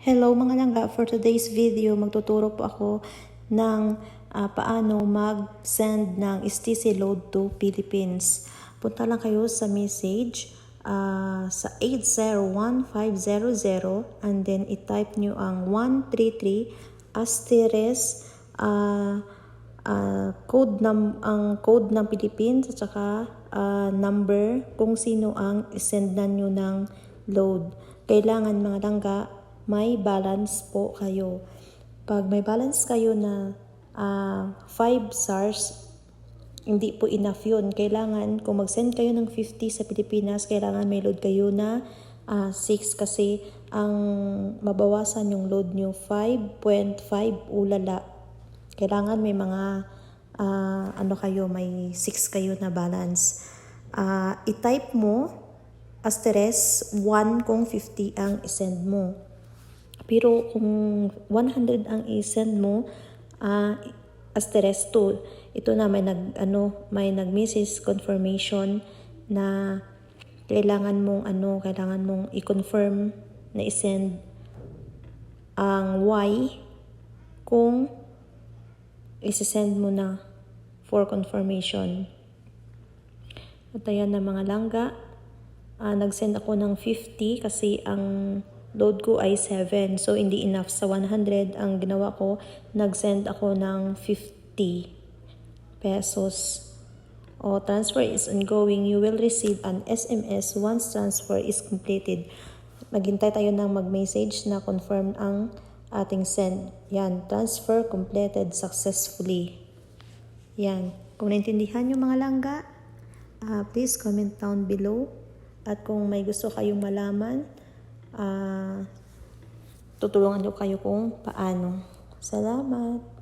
Hello mga langga, for today's video magtuturo po ako ng paano mag-send ng STC load to Philippines. Punta lang kayo sa message sa 801500 and then i-type nyo ang 133 asterisk ang code ng Philippines at saka number kung sino ang isend na nyo ng load. Kailangan mga langga may balance po kayo. Pag may balance kayo na 5 SARS, hindi po enough yun. Kailangan, kung mag-send kayo ng 50 sa Pilipinas, kailangan may load kayo na 6 kasi ang mabawasan yung load nyo 5.5 ulala. Kailangan may mga may 6 kayo na balance. I-type mo asterisk 1 kung 50 ang isend mo. Pero kung 100 ang i-send mo, asterisk 2. Ito na may nag-message confirmation na kailangan mong i-confirm na i-send ang Y kung i-send mo na for confirmation. At ayan na mga langga. Nag-send ako ng 50 kasi ang load ko ay 7. So, hindi enough sa 100. Ang ginawa ko, nag-send ako ng 50 pesos. Transfer is ongoing. You will receive an SMS once transfer is completed. Maghintay tayo ng mag-message na confirm ang ating send. Yan, transfer completed successfully. Yan. Kung naintindihan nyo mga langga, please comment down below. At kung may gusto kayong malaman, tutulungan ko kayo kung paano. Salamat!